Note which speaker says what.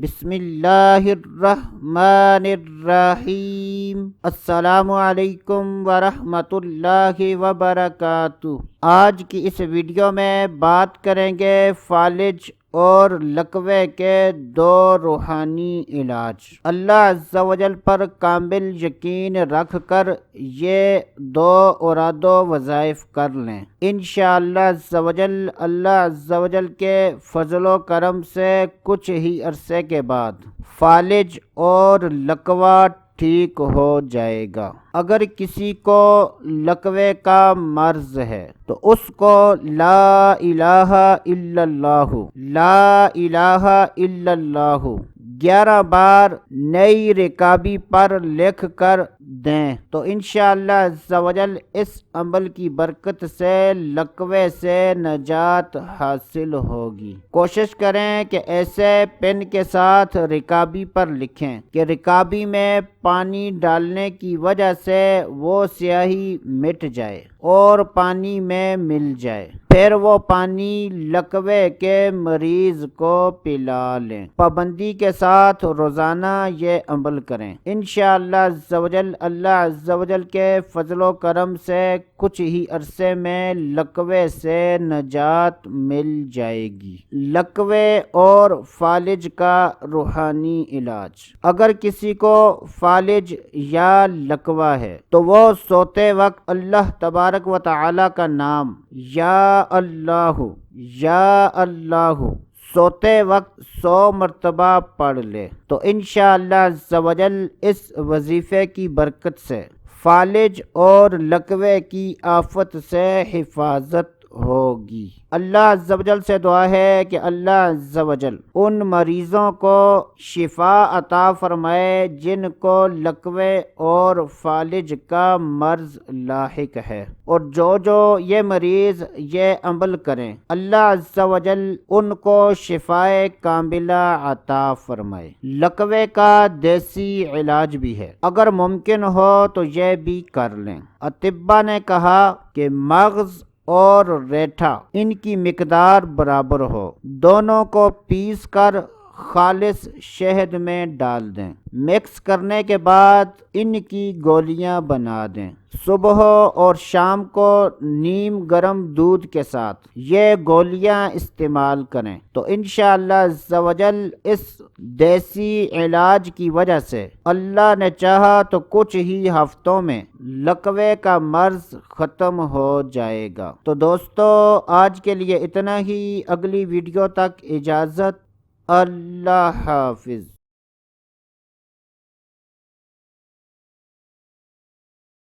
Speaker 1: بسم اللہ الرحمن الرحیم۔ السلام علیکم ورحمۃ اللہ وبرکاتہ۔ آج کی اس ویڈیو میں بات کریں گے فالج اور لقوے کے دو روحانی علاج۔ اللہ عز و جل پر کامل یقین رکھ کر یہ دو اوراد و وظائف کر لیں۔ انشاءاللہ عز و جل اللہ عز و جل کے فضل و کرم سے کچھ ہی عرصے کے بعد فالج اور لقوہ ٹھیک ہو جائے گا۔ اگر کسی کو لقوے کا مرض ہے تو اس کو لا الہ الا اللہ، لا الہ الا اللہ 11 بار نئی رکابی پر لکھ کر دیں تو انشاءاللہ عز و جل اس عمل کی برکت سے لقوے سے نجات حاصل ہوگی۔ کوشش کریں کہ ایسے پین کے ساتھ رکابی پر لکھیں کہ رکابی میں پانی ڈالنے کی وجہ سے وہ سیاہی مٹ جائے اور پانی میں مل جائے، پھر وہ پانی لقوے کے مریض کو پلا لیں۔ پابندی کے ساتھ روزانہ یہ عمل کریں۔ انشاءاللہ عز و جل اللہ عز و جل کے فضل و کرم سے کچھ ہی عرصے میں لقوے سے نجات مل جائے گی۔ لقوے اور فالج کا روحانی علاج۔ اگر کسی کو فالج یا لقوہ ہے تو وہ سوتے وقت اللہ تبارک و تعالی کا نام یا اللہ سوتے وقت 100 مرتبہ پڑھ لے تو انشاءاللہ عز و جل اس وظیفے کی برکت سے فالج اور لقوے کی آفت سے حفاظت ہوگی۔ اللہ عز و جل سے دعا ہے کہ اللہ عز و جل ان مریضوں کو شفا عطا فرمائے جن کو لقوے اور فالج کا مرض لاحق ہے، اور جو یہ مریض یہ عمل کریں اللہ عز و جل ان کو شفائے کاملہ عطا فرمائے۔ لقوے کا دیسی علاج بھی ہے، اگر ممکن ہو تو یہ بھی کر لیں۔ اطباء نے کہا کہ مغز اور ریٹھا ان کی مقدار برابر ہو، دونوں کو پیس کر خالص شہد میں ڈال دیں، مکس کرنے کے بعد ان کی گولیاں بنا دیں۔ صبح اور شام کو نیم گرم دودھ کے ساتھ یہ گولیاں استعمال کریں تو انشاءاللہ عز و جل اس دیسی علاج کی وجہ سے اللہ نے چاہا تو کچھ ہی ہفتوں میں لقوے کا مرض ختم ہو جائے گا۔ تو دوستو آج کے لیے اتنا ہی، اگلی ویڈیو تک اجازت، اللہ حافظ۔